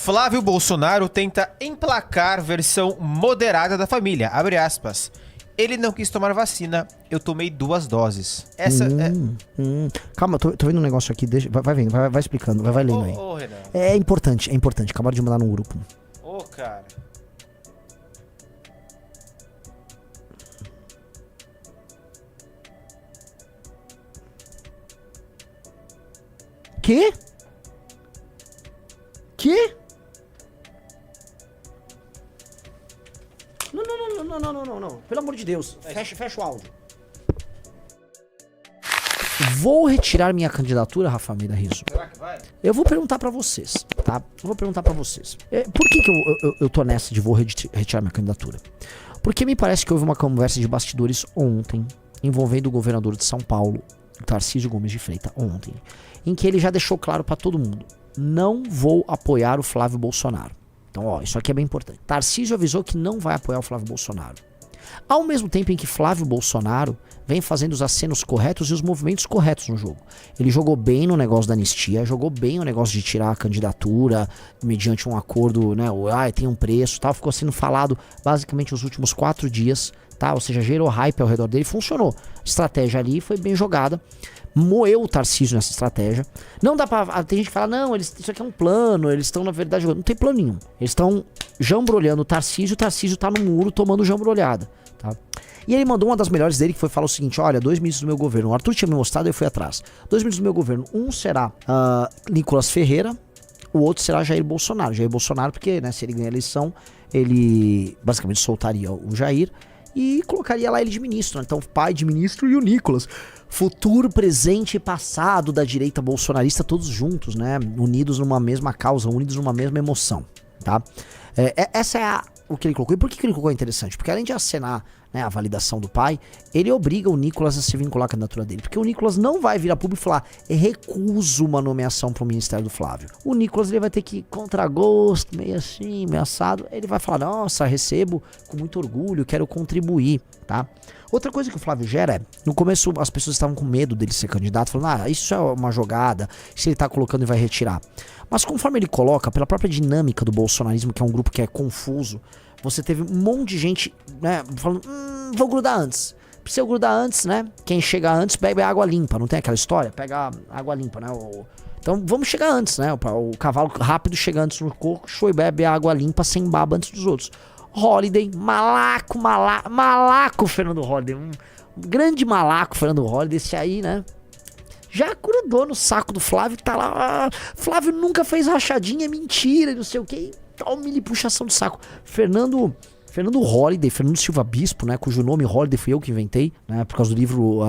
Flávio Bolsonaro tenta emplacar versão moderada da família, abre aspas. Ele não quis tomar vacina, eu tomei 2 doses. Essa Calma, tô vendo um negócio aqui, deixa, vai vendo, vai explicando, vai lendo aí. Renan. É importante, acabaram de mandar num grupo. Cara. Que? Não. Pelo amor de Deus. Fecha o áudio. Vou retirar minha candidatura, Rafa Almeida Rizzo. Será que vai? Eu vou perguntar pra vocês, tá? Por que eu tô nessa de vou retirar minha candidatura? Porque me parece que houve uma conversa de bastidores ontem, envolvendo o governador de São Paulo, Tarcísio Gomes de Freitas, ontem, em que ele já deixou claro pra todo mundo: não vou apoiar o Flávio Bolsonaro. Então, ó, isso aqui é bem importante. Tarcísio avisou que não vai apoiar o Flávio Bolsonaro. Ao mesmo tempo em que Flávio Bolsonaro vem fazendo os acenos corretos e os movimentos corretos no jogo. Ele jogou bem no negócio da anistia, jogou bem no negócio de tirar a candidatura mediante um acordo, né? Tem um preço, tal. Ficou sendo falado basicamente os últimos 4 dias, tá? Ou seja, gerou hype ao redor dele, funcionou. A estratégia ali foi bem jogada. Moeu o Tarcísio nessa estratégia. Não dá pra... Tem gente que fala, não, isso aqui é um plano, eles estão na verdade jogando. Não tem plano nenhum. Eles estão jambrolhando o Tarcísio tá no muro tomando jambrolhada, tá? E ele mandou uma das melhores dele, que foi falar o seguinte: olha, 2 ministros do meu governo, o Arthur tinha me mostrado e eu fui atrás. 2 ministros do meu governo, um será Nicolas Ferreira, o outro será Jair Bolsonaro. Jair Bolsonaro porque, né, se ele ganhar a eleição, ele basicamente soltaria o Jair e colocaria lá ele de ministro, né? Então pai de ministro e o Nicolas, futuro, presente e passado da direita bolsonarista, todos juntos, né, unidos numa mesma causa, unidos numa mesma emoção, tá? Essa é o que ele colocou. E por que ele colocou interessante? Porque além de acenar, né, a validação do pai, ele obriga o Nicolas a se vincular à candidatura dele. Porque o Nicolas não vai vir a público e falar: recuso uma nomeação para o ministério do Flávio. O Nicolas, ele vai ter que, contra gosto, meio assim, meio assado, ele vai falar: nossa, recebo com muito orgulho, quero contribuir, tá? Outra coisa que o Flávio gera é, no começo as pessoas estavam com medo dele ser candidato, falando: isso é uma jogada, se ele tá colocando e vai retirar. Mas conforme ele coloca, pela própria dinâmica do bolsonarismo, que é um grupo que é confuso, você teve um monte de gente, né, falando: vou grudar antes. Se eu grudar antes, né, quem chega antes bebe água limpa, não tem aquela história? Pega água limpa, né? Então vamos chegar antes, né? O cavalo rápido chega antes no coxo e bebe água limpa sem baba antes dos outros. Holliday, malaco Fernando Holliday, um grande malaco Fernando Holliday, esse aí, né? Já grudou no saco do Flávio, tá lá: Flávio nunca fez rachadinha, é mentira, e não sei o que. Tome lhe puxação de saco. Fernando Holliday, Fernando Silva Bispo, né, cujo nome Holliday fui eu que inventei, né, por causa do livro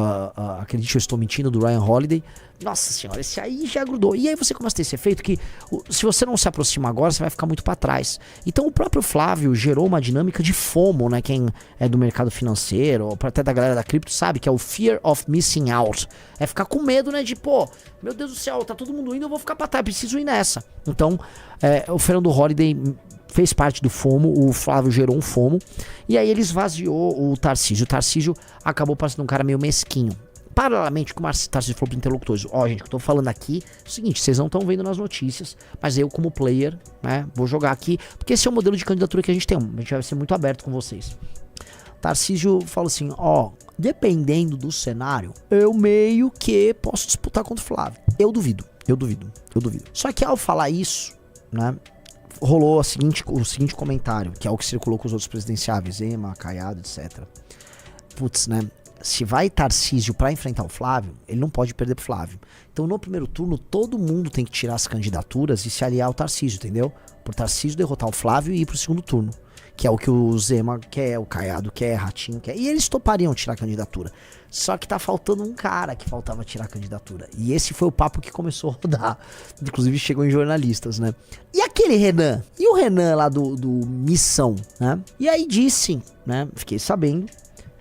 Acredite, Eu Estou Mentindo, do Ryan Holiday. Nossa senhora, esse aí já grudou. E aí você começa a ter esse efeito que, se você não se aproxima agora, você vai ficar muito pra trás. Então o próprio Flávio gerou uma dinâmica de FOMO, né? Quem é do mercado financeiro, ou até da galera da cripto, sabe que é o Fear of Missing Out. É ficar com medo, né, de, meu Deus do céu, tá todo mundo indo, eu vou ficar pra trás, preciso ir nessa. Então, o Fernando Holliday fez parte do FOMO, o Flávio gerou um FOMO, e aí ele esvaziou o Tarcísio. O Tarcísio acabou parecendo um cara meio mesquinho. Paralelamente, como o Tarcísio falou para os interlocutores: gente, o que eu tô falando aqui é o seguinte, vocês não estão vendo nas notícias, mas eu, como player, né, vou jogar aqui, porque esse é o modelo de candidatura que a gente tem. A gente vai ser muito aberto com vocês. Tarcísio falou assim: dependendo do cenário, eu meio que posso disputar contra o Flávio. Eu duvido. Só que ao falar isso, né, rolou o seguinte comentário, que é o que circulou com os outros presidenciáveis, Zema, Caiado, etc. Putz, né? Se vai Tarcísio pra enfrentar o Flávio, ele não pode perder pro Flávio. Então no primeiro turno todo mundo tem que tirar as candidaturas e se aliar ao Tarcísio, entendeu? Por Tarcísio derrotar o Flávio e ir pro segundo turno. Que é o que o Zema quer, o Caiado quer, Ratinho quer. E eles topariam tirar a candidatura. Só que tá faltando um cara que faltava tirar a candidatura. E esse foi o papo que começou a rodar. Inclusive chegou em jornalistas, né? E aquele Renan? E o Renan lá do Missão, né? E aí disse, né? Fiquei sabendo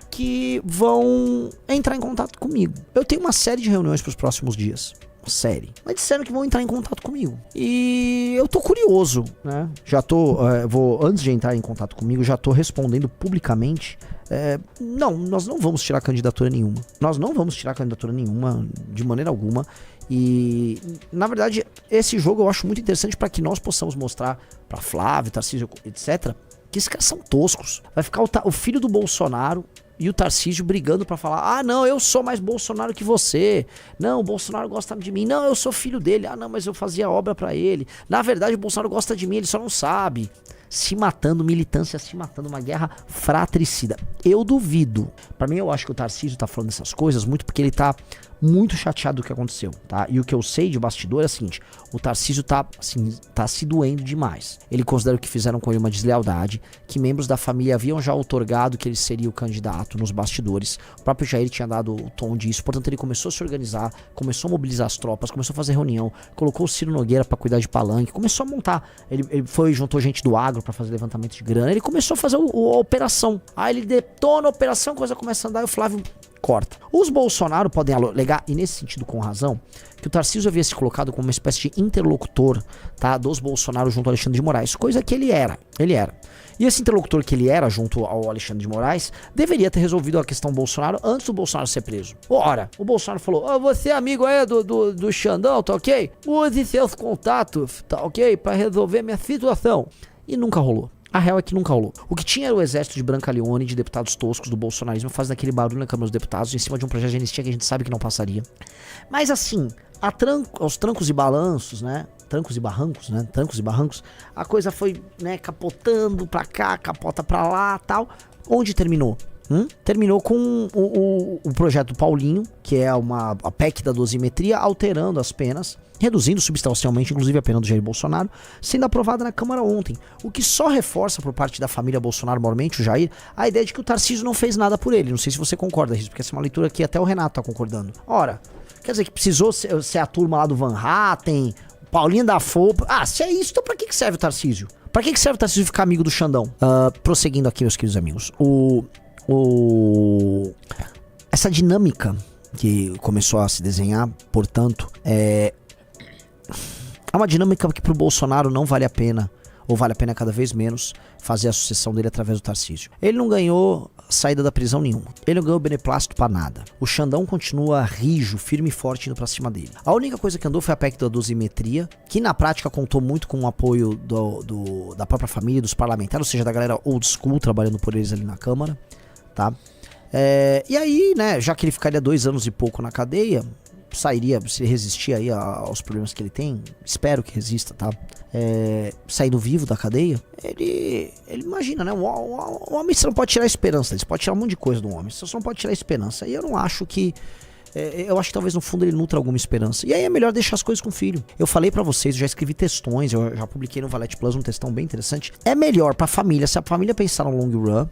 que vão entrar em contato comigo. Eu tenho uma série de reuniões pros próximos dias. Série. Mas disseram que vão entrar em contato comigo. E eu tô curioso, né? Já tô, antes de entrar em contato comigo, já tô respondendo publicamente. Não, nós não vamos tirar candidatura nenhuma. Nós não vamos tirar candidatura nenhuma, de maneira alguma. E, na verdade, esse jogo eu acho muito interessante para que nós possamos mostrar para Flávio, Tarcísio, etc., que esses caras são toscos. Vai ficar o filho do Bolsonaro e o Tarcísio brigando pra falar: ah, não, eu sou mais Bolsonaro que você. Não, o Bolsonaro gosta de mim. Não, eu sou filho dele. Ah, não, mas eu fazia obra pra ele. Na verdade, o Bolsonaro gosta de mim, ele só não sabe. Se matando, militância se matando, uma guerra fratricida. Eu duvido. Pra mim, eu acho que o Tarcísio tá falando essas coisas muito porque ele tá muito chateado do que aconteceu, tá? E o que eu sei de bastidor é o seguinte: o Tarcísio tá, assim, tá se doendo demais. Ele considera que fizeram com ele uma deslealdade, que membros da família haviam já outorgado que ele seria o candidato nos bastidores. O próprio Jair tinha dado o tom disso, portanto ele começou a se organizar, começou a mobilizar as tropas, começou a fazer reunião, colocou o Ciro Nogueira pra cuidar de palanque, começou a montar. Ele juntou gente do agro pra fazer levantamento de grana, ele começou a fazer a operação. Aí ele detona a operação, a coisa começa a andar e o Flávio corta. Os Bolsonaro podem alegar, e nesse sentido com razão, que o Tarcísio havia se colocado como uma espécie de interlocutor, tá, dos Bolsonaro junto ao Alexandre de Moraes, coisa que ele era. E esse interlocutor que ele era junto ao Alexandre de Moraes deveria ter resolvido a questão Bolsonaro antes do Bolsonaro ser preso. Ora, o Bolsonaro falou: oh, você é amigo aí do Xandão, tá ok? Use seus contatos, tá ok? Pra resolver minha situação. E nunca rolou. A real é que nunca rolou. O que tinha era o exército de Brancaleone, de deputados toscos do bolsonarismo, fazendo aquele barulho na Câmara dos Deputados, em cima de um projeto de anistia que a gente sabe que não passaria. Mas assim, aos trancos e balanços, né? Trancos e barrancos, a coisa foi, né, capotando pra cá, capota pra lá, tal. Onde terminou? Terminou com o projeto Paulinho, que é a PEC da dosimetria, alterando as penas, reduzindo substancialmente, inclusive a pena do Jair Bolsonaro, sendo aprovada na Câmara ontem. O que só reforça por parte da família Bolsonaro, maiormente o Jair, a ideia de que o Tarcísio não fez nada por ele. Não sei se você concorda, porque essa é uma leitura que até o Renato tá concordando. Ora, quer dizer que precisou ser a turma lá do Van Hatten, Paulinho da Fopa. Ah, se é isso, então pra que serve o Tarcísio? Pra que serve o Tarcísio ficar amigo do Xandão? Prosseguindo aqui, meus queridos amigos. Essa dinâmica que começou a se desenhar, portanto, é uma dinâmica que pro Bolsonaro não vale a pena, ou vale a pena cada vez menos, fazer a sucessão dele através do Tarcísio. Ele não ganhou saída da prisão nenhuma. Ele não ganhou beneplácito pra nada. O Xandão continua rijo, firme e forte, indo pra cima dele. A única coisa que andou foi a PEC da dosimetria, que na prática contou muito com o apoio da própria família, dos parlamentares, ou seja, da galera old school trabalhando por eles ali na Câmara, tá? E aí, né, já que ele ficaria 2 anos e pouco na cadeia, sairia, se resistir aí aos problemas que ele tem, espero que resista, tá? Saindo vivo da cadeia, ele imagina, né? O homem, você não pode tirar a esperança, você pode tirar um monte de coisa do homem, você só não pode tirar a esperança. E eu não acho que... eu acho que talvez no fundo ele nutra alguma esperança. E aí é melhor deixar as coisas com o filho. Eu falei pra vocês, eu já escrevi textões, eu já publiquei no Valete Plus um textão bem interessante. É melhor pra família, se a família pensar no long run,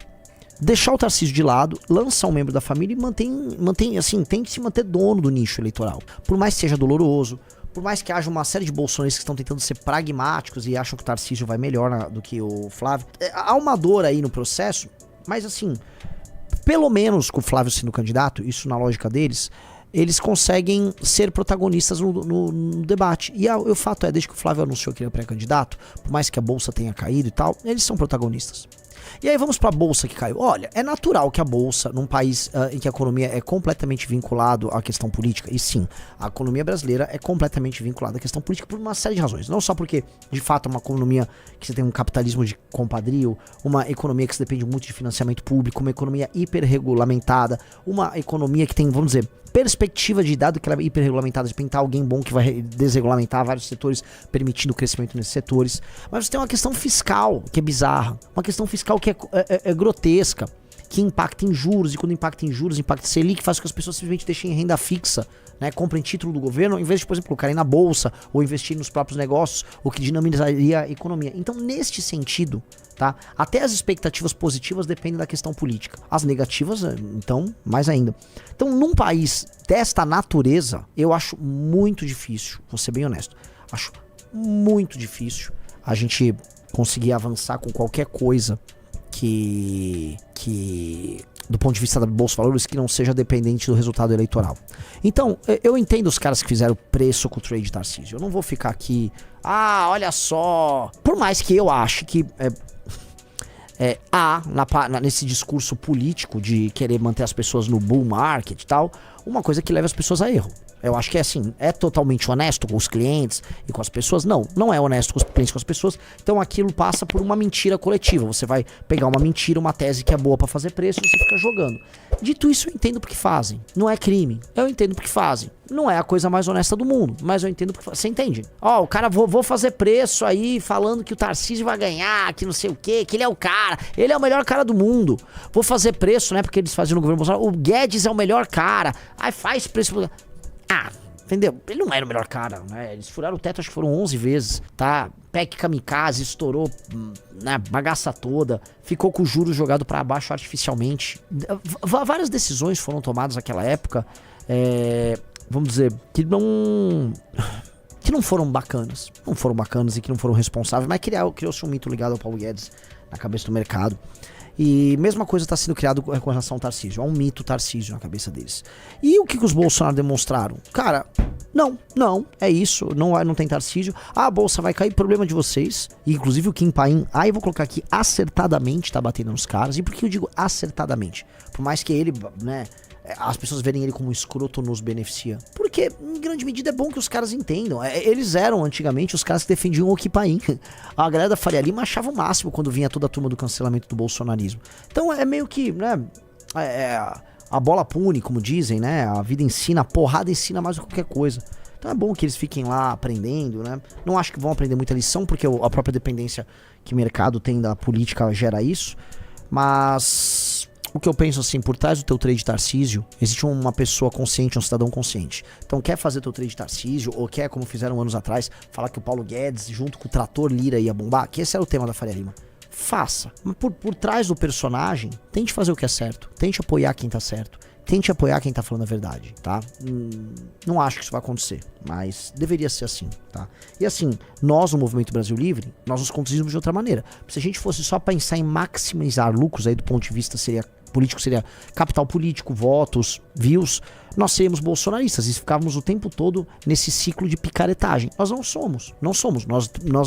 deixar o Tarcísio de lado, lançar um membro da família e mantém, assim, tem que se manter dono do nicho eleitoral. Por mais que seja doloroso, por mais que haja uma série de bolsonaristas que estão tentando ser pragmáticos e acham que o Tarcísio vai melhor do que o Flávio. Há uma dor aí no processo, mas assim, pelo menos com o Flávio sendo candidato, isso na lógica deles, eles conseguem ser protagonistas no debate. E o fato é, desde que o Flávio anunciou que ele é pré-candidato, por mais que a bolsa tenha caído e tal, eles são protagonistas. E aí vamos pra bolsa que caiu. Olha, é natural que a bolsa, num país em que a economia é completamente vinculada à questão política, e sim, a economia brasileira é completamente vinculada à questão política por uma série de razões. Não só porque, de fato, é uma economia que você tem um capitalismo de compadrio, uma economia que você depende muito de financiamento público, uma economia hiperregulamentada, uma economia que tem, vamos dizer, perspectiva de dado que ela é hiperregulamentada, de pintar alguém bom que vai desregulamentar vários setores, permitindo o crescimento nesses setores. Mas você tem uma questão fiscal que é bizarra, uma questão fiscal que é grotesca, que impacta em juros, e quando impacta em juros, impacta em Selic, faz com que as pessoas simplesmente deixem renda fixa, né, comprem título do governo, em vez de, por exemplo, colocarem na bolsa, ou investir nos próprios negócios, o que dinamizaria a economia. Então, neste sentido, tá, até as expectativas positivas dependem da questão política. As negativas, então, mais ainda. Então, num país desta natureza, eu acho muito difícil, vou ser bem honesto, acho muito difícil a gente conseguir avançar com qualquer coisa que do ponto de vista da Bolsa de Valores, que não seja dependente do resultado eleitoral. Então, eu entendo os caras que fizeram preço com o trade Tarcísio. Eu não vou ficar aqui, olha só. Por mais que eu ache que nesse discurso político de querer manter as pessoas no bull market e tal, uma coisa que leva as pessoas a erro. Eu acho que é assim, é totalmente honesto com os clientes e com as pessoas? Não, não é honesto com os clientes e com as pessoas. Então aquilo passa por uma mentira coletiva. Você vai pegar uma mentira, uma tese que é boa pra fazer preço e você fica jogando. Dito isso, eu entendo porque fazem. Não é crime. Eu entendo porque fazem. Não é a coisa mais honesta do mundo, mas eu entendo porque fazem. Você entende? Ó, o cara, vou fazer preço aí falando que o Tarcísio vai ganhar, que não sei o quê, que ele é o cara. Ele é o melhor cara do mundo. Vou fazer preço, né? Porque eles faziam no governo Bolsonaro. O Guedes é o melhor cara. Aí faz preço. Ah, entendeu? Ele não era o melhor cara, né? Eles furaram o teto, acho que foram 11 vezes, tá? PEC kamikaze, estourou, né? Bagaça toda, ficou com o juros jogado pra baixo artificialmente. Várias decisões foram tomadas naquela época, vamos dizer, que não foram bacanas. Não foram bacanas e que não foram responsáveis, mas criou-se um mito ligado ao Paulo Guedes na cabeça do mercado. E mesma coisa está sendo criado com relação ao Tarcísio. Há um mito Tarcísio na cabeça deles. E o que os Bolsonaro demonstraram? Cara, não, é isso, não tem Tarcísio. A bolsa vai cair, problema de vocês. E, inclusive o Kim Paim, eu vou colocar aqui, acertadamente tá batendo nos caras. E por que eu digo acertadamente? Por mais que ele, né, as pessoas verem ele como um escroto nos beneficia. Porque, em grande medida, é bom que os caras entendam. Eles eram, antigamente, os caras que defendiam o Okipaim. A galera da Faria Lima achava o máximo quando vinha toda a turma do cancelamento do bolsonarismo. Então, é meio que, né, a bola pune, como dizem, né, a vida ensina, a porrada ensina mais do que qualquer coisa. Então é bom que eles fiquem lá aprendendo, né. Não acho que vão aprender muita lição, porque a própria dependência que o mercado tem da política gera isso. Mas o que eu penso assim, por trás do teu trade Tarcísio, existe uma pessoa consciente, um cidadão consciente. Então quer fazer teu trade Tarcísio, ou quer, como fizeram anos atrás, falar que o Paulo Guedes, junto com o Trator Lira, ia bombar, que esse era o tema da Faria Lima. Faça. Mas por trás do personagem, tente fazer o que é certo. Tente apoiar quem tá certo. Tente apoiar quem tá falando a verdade, tá? Não acho que isso vai acontecer, mas deveria ser assim, tá? E assim, nós no Movimento Brasil Livre, nós nos conduzimos de outra maneira. Se a gente fosse só pensar em maximizar lucros aí do ponto de vista político, seria capital político, votos, views, nós seríamos bolsonaristas e ficávamos o tempo todo nesse ciclo de picaretagem. Nós não somos. Nós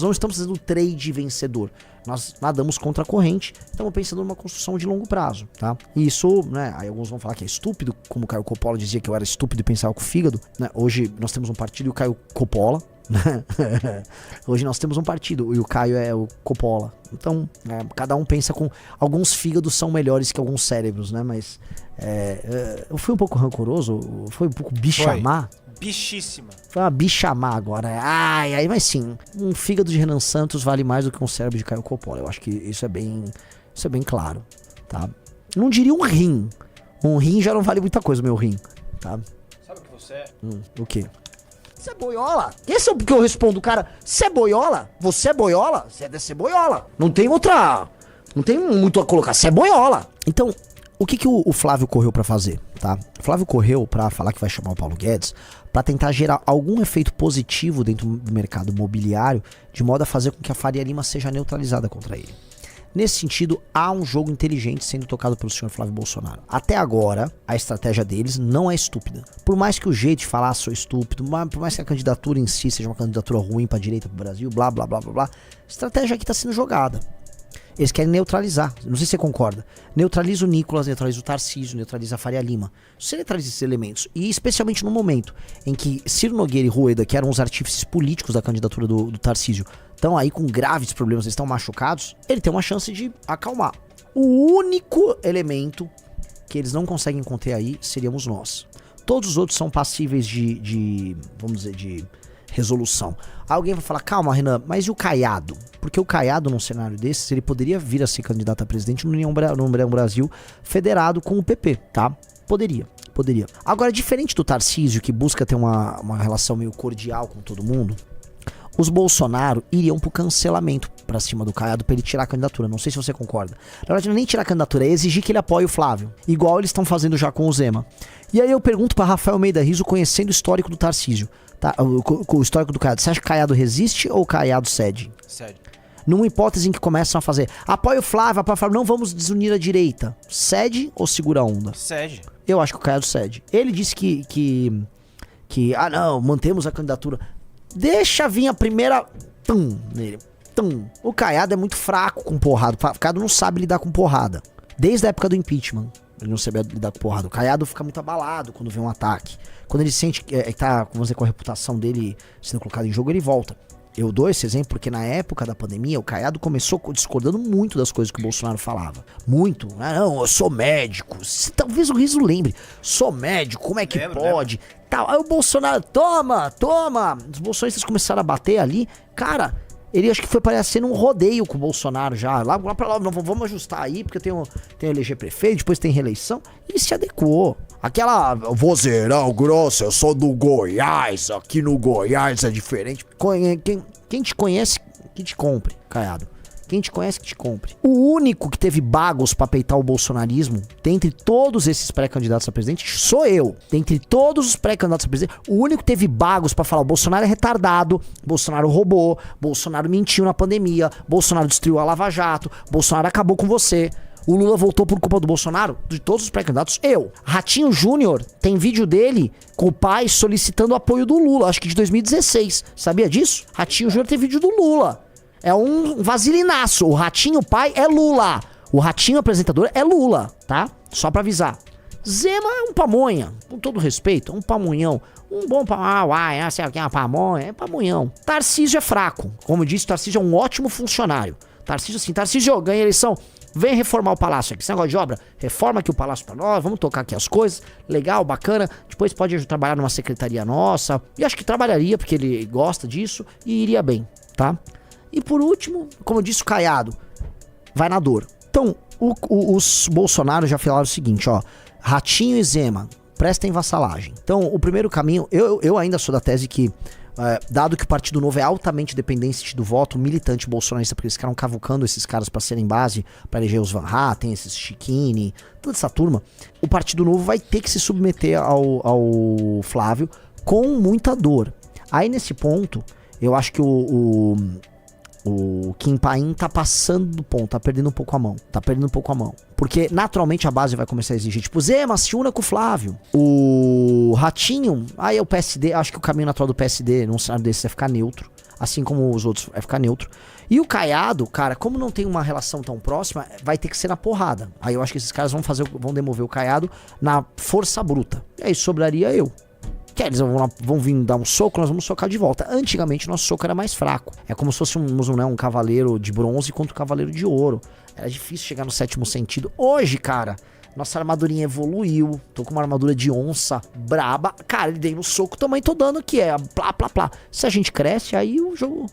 não estamos fazendo trade vencedor. Nós nadamos contra a corrente, estamos pensando numa construção de longo prazo, tá? E isso, né, aí alguns vão falar que é estúpido, como o Caio Coppola dizia que eu era estúpido e pensava com o fígado, né? Hoje nós temos um partido e o Caio Coppola, hoje nós temos um partido e o Caio é o Coppola. Então, cada um pensa com... Alguns fígados são melhores que alguns cérebros, né? Mas eu fui um pouco rancoroso, foi um pouco bichamar. Bichíssima. Foi uma bichamar agora. Mas sim, um fígado de Renan Santos vale mais do que um cérebro de Caio Coppola. Eu acho que isso é bem claro, tá? Não diria um rim. Um rim já não vale muita coisa, meu rim, tá? Sabe o que você é? O quê? Você é boiola? Esse é o que eu respondo, cara. Você é boiola? Você é boiola? Você deve ser boiola. Não tem muito a colocar. Você é boiola. Então, o que o Flávio correu pra fazer, tá? O Flávio correu pra falar que vai chamar o Paulo Guedes pra tentar gerar algum efeito positivo dentro do mercado imobiliário, de modo a fazer com que a Faria Lima seja neutralizada contra ele. Nesse sentido, há um jogo inteligente sendo tocado pelo senhor Flávio Bolsonaro. Até agora, a estratégia deles não é estúpida. Por mais que o jeito de falar sou estúpido, por mais que a candidatura em si seja uma candidatura ruim pra direita, pro Brasil, blá, blá, blá, blá, blá, a estratégia aqui tá sendo jogada. Eles querem neutralizar, não sei se você concorda. Neutraliza o Nicolas, neutraliza o Tarcísio, neutraliza a Faria Lima. Você neutraliza esses elementos, e especialmente no momento em que Ciro Nogueira e Rueda, que eram os artífices políticos da candidatura do Tarcísio, estão aí com graves problemas, eles estão machucados, ele tem uma chance de acalmar. O único elemento que eles não conseguem conter aí seríamos nós. Todos os outros são passíveis de vamos dizer, de resolução. Alguém vai falar, calma, Renan, mas e o Caiado? Porque o Caiado, num cenário desses, ele poderia vir a ser candidato a presidente no União Brasil federado com o PP, tá? Poderia. Agora, diferente do Tarcísio, que busca ter uma relação meio cordial com todo mundo, os Bolsonaro iriam pro cancelamento pra cima do Caiado pra ele tirar a candidatura. Não sei se você concorda. Na verdade, não é nem tirar a candidatura, é exigir que ele apoie o Flávio. Igual eles estão fazendo já com o Zema. E aí eu pergunto pra Rafael Almeida Rizzo, conhecendo o histórico do Tarcísio, tá? O histórico do Caiado. Você acha que o Caiado resiste ou o Caiado cede? Cede. Numa hipótese em que começam a fazer apoia o Flávio, não vamos desunir a direita. Cede ou segura a onda? Cede. Eu acho que o Caiado cede. Ele disse que não, mantemos a candidatura. Deixa vir a primeira nele. O Caiado é muito fraco com porrada. O Caiado não sabe lidar com porrada. Desde a época do impeachment. Ele não sabia lidar com porrada. O Caiado fica muito abalado quando vê um ataque. Quando ele sente que tá, vamos dizer, com a reputação dele sendo colocada em jogo, ele volta. Eu dou esse exemplo porque na época da pandemia, o Caiado começou discordando muito das coisas que o Bolsonaro falava. Muito. Ah, não, eu sou médico. Talvez o Riso lembre. Sou médico, como é que pode? Tal. Aí o Bolsonaro, toma. Os bolsonaristas começaram a bater ali. Cara, ele acho que foi parecendo um rodeio com o Bolsonaro já. Lá pra lá, não, vamos ajustar aí, porque tem eleger prefeito, depois tem reeleição. E se adequou. Aquela vozeirão grosso, eu sou do Goiás, aqui no Goiás é diferente. Quem te conhece, que te compre, Caiado. Quem te conhece, que te compre. O único que teve bagos pra peitar o bolsonarismo, dentre todos esses pré-candidatos a presidente, sou eu. Dentre todos os pré-candidatos a presidente, o único que teve bagos pra falar: o Bolsonaro é retardado, Bolsonaro roubou, Bolsonaro mentiu na pandemia, Bolsonaro destruiu a Lava Jato, Bolsonaro acabou com você. O Lula voltou por culpa do Bolsonaro? De todos os pré-candidatos, eu. Ratinho Júnior tem vídeo dele com o pai solicitando o apoio do Lula, acho que de 2016. Sabia disso? Ratinho Júnior tem vídeo do Lula. É um vaselinaço. O Ratinho pai é Lula. O Ratinho apresentador é Lula, tá? Só pra avisar. Zema é um pamonha, com todo respeito, um pamonhão. Um bom pamonha, sei o que é uma pamonha, é pamonhão. Tarcísio é fraco. Como eu disse, Tarcísio é um ótimo funcionário. Tarcísio ganha eleição. Vem reformar o palácio aqui. Esse negócio de obra, reforma aqui o palácio pra nós, vamos tocar aqui as coisas. Legal, bacana. Depois pode trabalhar numa secretaria nossa. E acho que trabalharia, porque ele gosta disso e iria bem, tá? E por último, como eu disse, o Caiado vai na dor. Então, os Bolsonaro já falaram o seguinte, ó. Ratinho e Zema, prestem vassalagem. Então, o primeiro caminho, eu ainda sou da tese que, dado que o Partido Novo é altamente dependente do voto militante bolsonarista, porque eles ficaram cavucando esses caras pra serem base, pra eleger os Van Hatten, esses Chiquini, toda essa turma, o Partido Novo vai ter que se submeter ao Flávio com muita dor. Aí, nesse ponto, eu acho que o Kim Paim tá passando do ponto, tá perdendo um pouco a mão. Porque, naturalmente, a base vai começar a exigir, tipo, Zema, se una com o Flávio. O Ratinho, aí é o PSD, acho que o caminho natural do PSD, num cenário desse, é ficar neutro. Assim como os outros, é ficar neutro. E o Caiado, cara, como não tem uma relação tão próxima, vai ter que ser na porrada. Aí eu acho que esses caras vão demover o Caiado na força bruta. E aí sobraria eu. Que eles vão vir dar um soco, nós vamos socar de volta. Antigamente, nosso soco era mais fraco. É como se fosse um cavaleiro de bronze contra um cavaleiro de ouro. Era difícil chegar no sétimo sentido. Hoje, cara, nossa armadurinha evoluiu. Tô com uma armadura de onça braba. Cara, ele dei no soco, também tô dando aqui. É plá, plá, plá. Se a gente cresce, aí o jogo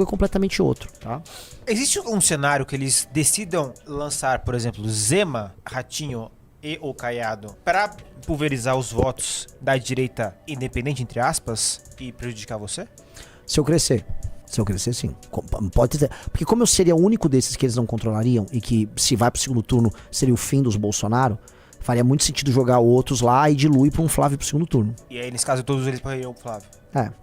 é completamente outro, tá? Existe um cenário que eles decidam lançar, por exemplo, Zema, Ratinho e o Caiado para pulverizar os votos da direita independente, entre aspas, e prejudicar você? Se eu crescer, sim. Pode ter. Porque como eu seria o único desses que eles não controlariam e que se vai pro segundo turno seria o fim dos Bolsonaro, faria muito sentido jogar outros lá e diluir pra um Flávio pro segundo turno. E aí, nesse caso, todos eles poderiam o Flávio.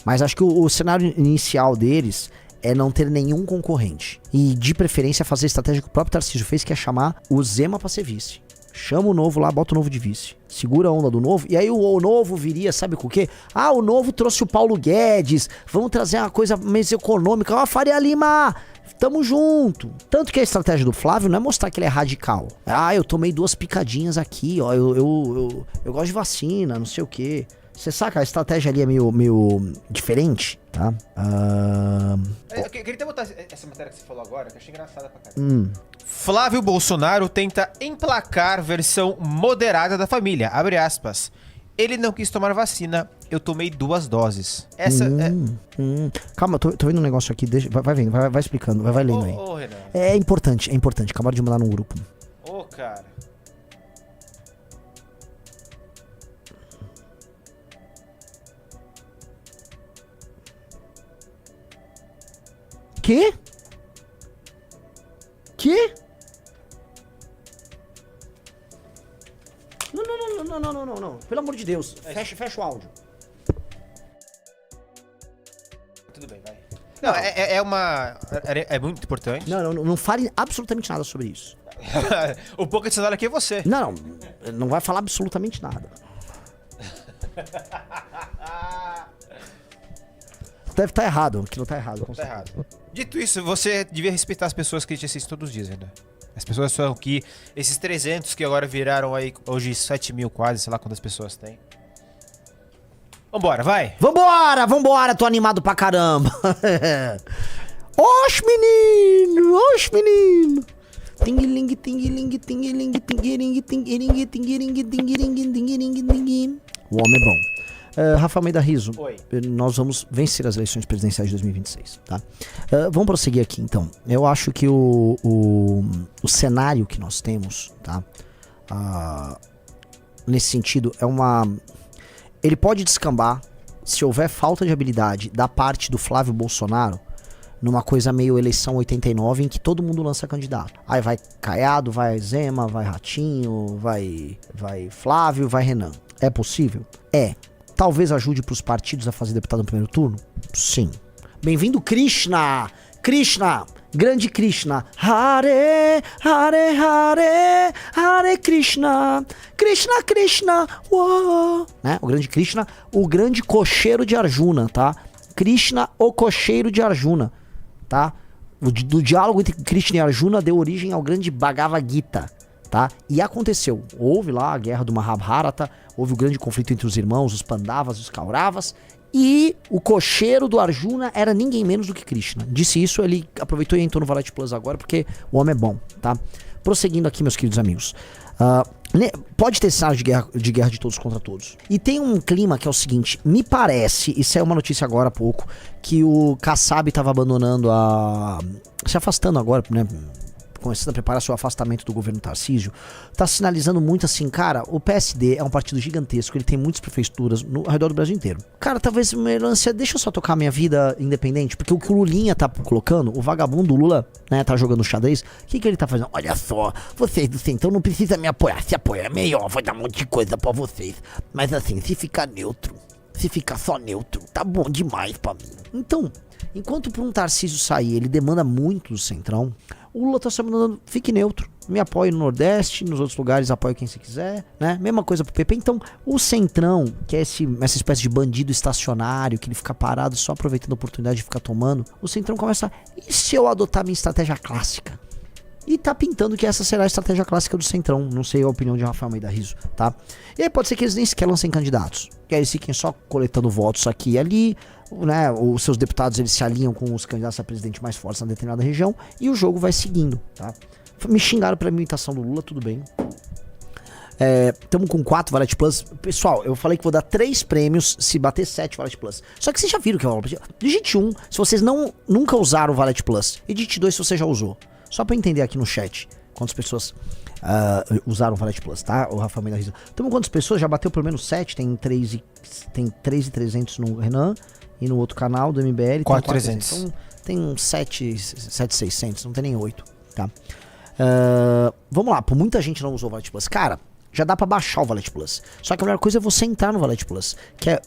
Mas acho que o cenário inicial deles é não ter nenhum concorrente. E de preferência fazer a estratégia que o próprio Tarcísio fez, que é chamar o Zema pra ser vice. Chama o Novo lá, bota o Novo de vice. Segura a onda do Novo. E aí o Novo viria, sabe com o quê? Ah, o Novo trouxe o Paulo Guedes. Vamos trazer uma coisa mais econômica. Ó, Faria Lima, tamo junto. Tanto que a estratégia do Flávio não é mostrar que ele é radical. Ah, eu tomei 2 picadinhas aqui, ó. Eu gosto de vacina, não sei o quê. Você saca? A estratégia ali é meio diferente, tá? Eu queria até botar essa matéria que você falou agora, que eu achei engraçada pra caramba. Flávio Bolsonaro tenta emplacar versão moderada da família. Abre aspas. Ele não quis tomar vacina, eu tomei 2 doses. Essa Calma, tô vendo um negócio aqui. Vai vendo, vai explicando, vai lendo aí. Renan. É importante. Acabaram de mandar num grupo. Cara. Que? Não. Pelo amor de Deus. Fecha o áudio. Tudo bem, vai. Não, é muito importante. Não fale absolutamente nada sobre isso. O pouco adicional aqui é você. Não vai falar absolutamente nada. Deve estar errado, aquilo tá errado. Tá errado. Dito isso, você devia respeitar as pessoas que te assistem todos os dias, né? As pessoas são que esses 300 que agora viraram aí, hoje 7 mil quase, sei lá quantas pessoas tem. Vambora, vai! Vambora, tô animado pra caramba. Oxe, menino. Tingiling, tingiling, tingiling, tingiling, tingiling, tingiling, tingiling, tingiling, tingiling. O homem é bom. Rafa Almeida Rizzo, Oi. Nós vamos vencer as eleições presidenciais de 2026, tá? Vamos prosseguir aqui, então. Eu acho que o cenário que nós temos, tá? Nesse sentido, ele pode descambar se houver falta de habilidade da parte do Flávio Bolsonaro numa coisa meio eleição 89 em que todo mundo lança candidato. Aí vai Caiado, vai Zema, vai Ratinho, vai Flávio, vai Renan. É possível? É. Talvez ajude pros partidos a fazer deputado no primeiro turno? Sim. Bem-vindo, Krishna! Krishna! Grande Krishna! Hare, Hare, Hare, Hare Krishna! Krishna, Krishna! Uau! Né? O grande Krishna, o grande cocheiro de Arjuna, tá? Krishna, o cocheiro de Arjuna, tá? Do diálogo entre Krishna e Arjuna deu origem ao grande Bhagavad Gita, tá? E aconteceu. Houve lá a guerra do Mahabharata, houve o grande conflito entre os irmãos, os Pandavas e os Kauravas, e o cocheiro do Arjuna era ninguém menos do que Krishna. Disse isso, ele aproveitou e entrou no Valete Plus agora, porque o homem é bom, tá? Prosseguindo aqui, meus queridos amigos. Pode ter cenário de guerra de todos contra todos. E tem um clima que é o seguinte, me parece, isso é uma notícia agora há pouco, que o Kassab estava abandonando se afastando agora, né? Começando a preparar seu afastamento do governo Tarcísio, tá sinalizando muito assim, cara, o PSD é um partido gigantesco, ele tem muitas prefeituras ao redor do Brasil inteiro. Cara, talvez uma herança, deixa eu só tocar minha vida independente, porque o que o Lulinha tá colocando, o vagabundo Lula, né, tá jogando xadrez, o que ele tá fazendo? Olha só, vocês do Centrão não precisam me apoiar, se apoiar é melhor, vai dar um monte de coisa pra vocês, mas assim, se ficar neutro, se ficar só neutro, tá bom demais pra mim. Então, enquanto pra um Tarcísio sair, ele demanda muito do Centrão, o Lula tá só mandando, fique neutro, me apoie no Nordeste, nos outros lugares apoie quem você quiser, né? Mesma coisa pro PP. Então, o Centrão, que é essa espécie de bandido estacionário, que ele fica parado só aproveitando a oportunidade de ficar tomando, o Centrão começa, e se eu adotar minha estratégia clássica? E tá pintando que essa será a estratégia clássica do Centrão, não sei a opinião de Rafael Almeida Rizzo, tá? E aí pode ser que eles nem sequer lancem candidatos, que aí eles fiquem só coletando votos aqui e ali, né? Os seus deputados eles se alinham com os candidatos a presidente mais fortes na determinada região e o jogo vai seguindo, tá? Me xingaram pela imitação do Lula, tudo bem. Tamo com 4 Valete Plus. Pessoal, eu falei que vou dar 3 prêmios se bater 7 Valete Plus. Só que vocês já viram que é o digite 1 se vocês nunca usaram o Valete Plus. E digite 2 se você já usou. Só pra eu entender aqui no chat quantas pessoas usaram o Valete Plus, tá? O Rafael Almeida Rizzo. Tamo quantas pessoas? Já bateu pelo menos 7. Tem 3.300 no Renan. E no outro canal do MBL 4.300. Então tem uns 7.600, não tem nem 8, tá? Vamos lá, por muita gente não usou o Valete Plus. Cara, já dá pra baixar o Valete Plus. Só que a melhor coisa é você entrar no Valete Plus. Que é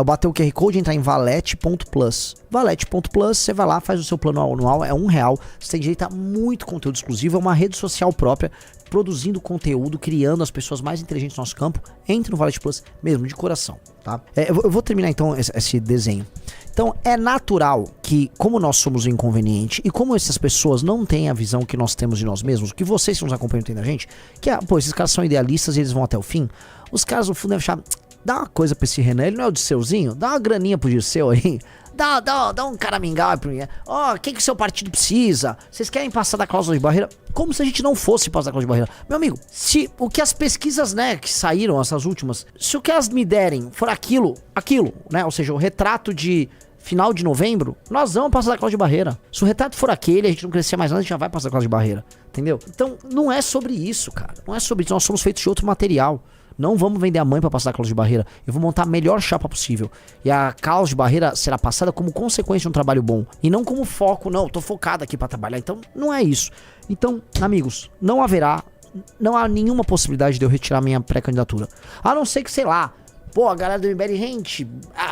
bater o QR Code e entrar em valete.plus. Valete.plus, você vai lá, faz o seu plano anual, é R$1. Você tem direito a muito conteúdo exclusivo, é uma rede social própria, produzindo conteúdo, criando as pessoas mais inteligentes do nosso campo. Entre no Valete Plus mesmo, de coração, tá? Eu vou terminar então esse desenho. Então é natural que, como nós somos o inconveniente e como essas pessoas não têm a visão que nós temos de nós mesmos, que vocês que nos acompanham têm da gente, que esses caras são idealistas e eles vão até o fim, os caras no fundo devem achar, dá uma coisa pra esse Renan, ele não é o Dirceuzinho? Dá uma graninha pro Dirceu aí, dá um caramingal aí pro mim. O que o seu partido precisa? Vocês querem passar da cláusula de barreira? Como se a gente não fosse passar da cláusula de barreira. Meu amigo, se o que as pesquisas, né, que saíram, essas últimas, se o que elas me derem for aquilo, né, ou seja, o retrato de final de novembro, nós vamos passar da cláusula de barreira. Se o retrato for aquele, a gente não crescer mais nada, a gente já vai passar da cláusula de barreira. Entendeu? Então, não é sobre isso, cara. Não é sobre isso. Nós somos feitos de outro material. Não vamos vender a mãe pra passar a cláusula de barreira. Eu vou montar a melhor chapa possível. E a cláusula de barreira será passada como consequência de um trabalho bom. E não como foco, não. Eu tô focado aqui pra trabalhar. Então, não é isso. Então, amigos, não há nenhuma possibilidade de eu retirar minha pré-candidatura. A não ser que, sei lá, a galera do MBL, gente,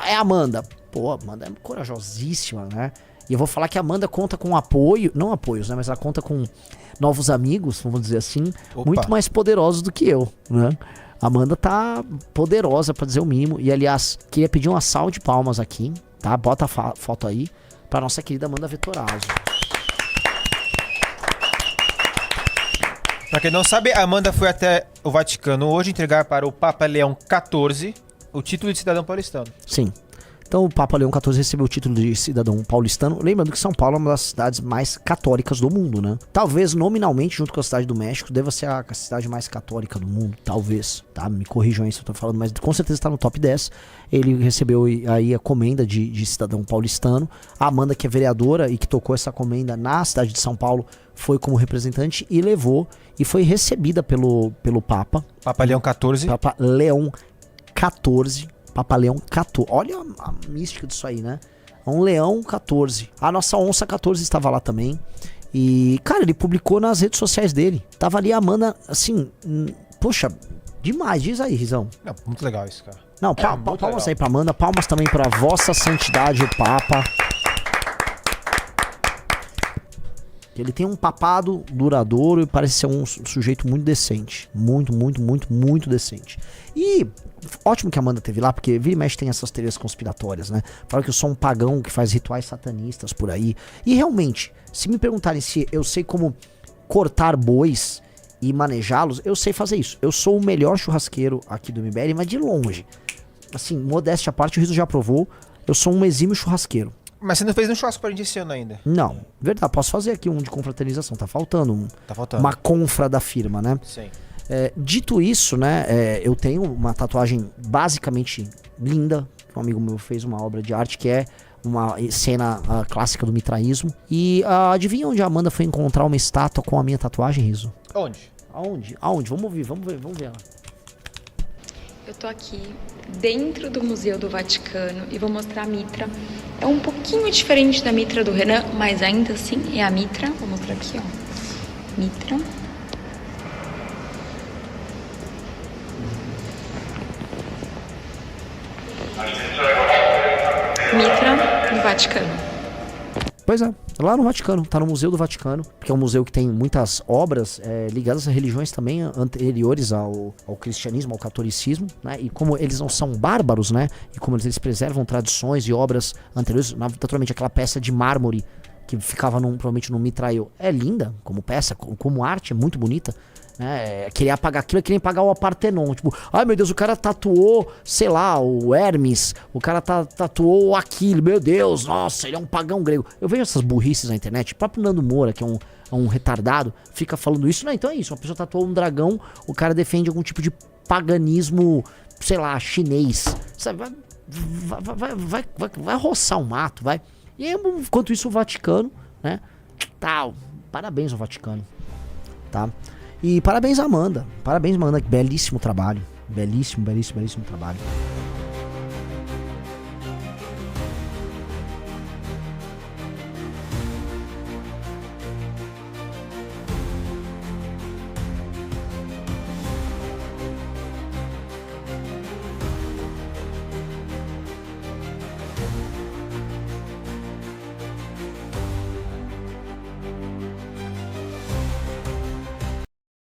é a Amanda. A Amanda é corajosíssima, né? E eu vou falar que a Amanda conta com apoio, não apoios, né? Mas ela conta com novos amigos, vamos dizer assim, muito mais poderosos do que eu, né? A Amanda tá poderosa, pra dizer o mínimo. E, aliás, queria pedir uma salva de palmas aqui, tá? Bota a foto aí pra nossa querida Amanda Vettorazzo. Pra quem não sabe, a Amanda foi até o Vaticano hoje entregar para o Papa Leão XIV o título de cidadão paulistano. Sim. Então o Papa Leão XIV recebeu o título de cidadão paulistano, lembrando que São Paulo é uma das cidades mais católicas do mundo, né? Talvez nominalmente, junto com a cidade do México, deva ser a cidade mais católica do mundo, talvez, tá? Me corrijam aí se eu tô falando, mas com certeza está no top 10. Ele recebeu aí a comenda de cidadão paulistano. A Amanda, que é vereadora e que tocou essa comenda na cidade de São Paulo, foi como representante e levou e foi recebida pelo Papa. Papa Leão XIV. Papa Leão XIV. Papa Leão XIV. Olha a mística disso aí, né? Um Leão XIV. A nossa onça 14 estava lá também. E, cara, ele publicou nas redes sociais dele. Tava ali a Amanda, assim, poxa, demais. Diz aí, Rizão. Não, muito legal isso, cara. Não, palmas aí pra Amanda. Palmas também pra Vossa Santidade, o Papa. Ele tem um papado duradouro e parece ser um sujeito muito decente. Muito, muito, muito, muito decente. E ótimo que a Amanda teve lá, porque vira e mexe tem essas teorias conspiratórias, né? Fala que eu sou um pagão que faz rituais satanistas por aí. E realmente, se me perguntarem se eu sei como cortar bois e manejá-los, eu sei fazer isso. Eu sou o melhor churrasqueiro aqui do MBL, mas de longe. Assim, modéstia à parte, o Rizzo já provou. Eu sou um exímio churrasqueiro. Mas você não fez um churrasco pra gente esse ano ainda? Não, verdade, posso fazer aqui um de confraternização, tá faltando Tá faltando. uma confra da firma, né? Sim. Dito isso, né, eu tenho uma tatuagem basicamente linda, que um amigo meu fez uma obra de arte que é uma cena clássica do mitraísmo. E adivinha onde a Amanda foi encontrar uma estátua com a minha tatuagem, Rizzo? Onde? Aonde? Vamos ver ela. Eu tô aqui dentro do Museu do Vaticano e vou mostrar a mitra. É um pouquinho diferente da mitra do Renan, mas ainda assim é a mitra. Vou mostrar aqui, ó. Mitra. Mitra no Vaticano. Pois é, lá no Vaticano, tá no Museu do Vaticano, que é um museu que tem muitas obras ligadas a religiões também anteriores ao cristianismo, ao catolicismo, né? E como eles não são bárbaros, né? E como eles preservam tradições e obras anteriores, naturalmente aquela peça de mármore que ficava provavelmente no mitrail é linda como peça, como arte, é muito bonita. Querer apagar aquilo é que nem pagar o Partenon. Tipo, ai meu Deus, o cara tatuou, sei lá, o Hermes. O cara tatuou o Aquiles. Meu Deus, nossa, ele é um pagão grego. Eu vejo essas burrices na internet. O próprio Nando Moura, que é um retardado, fica falando isso. Não, então é isso. Uma pessoa tatuou um dragão, o cara defende algum tipo de paganismo, sei lá, chinês. Sabe? Vai roçar o mato, vai. E aí, enquanto isso, o Vaticano, né? Tal. Parabéns ao Vaticano. Tá? E parabéns, Amanda. Parabéns, Amanda. Belíssimo trabalho. Belíssimo trabalho.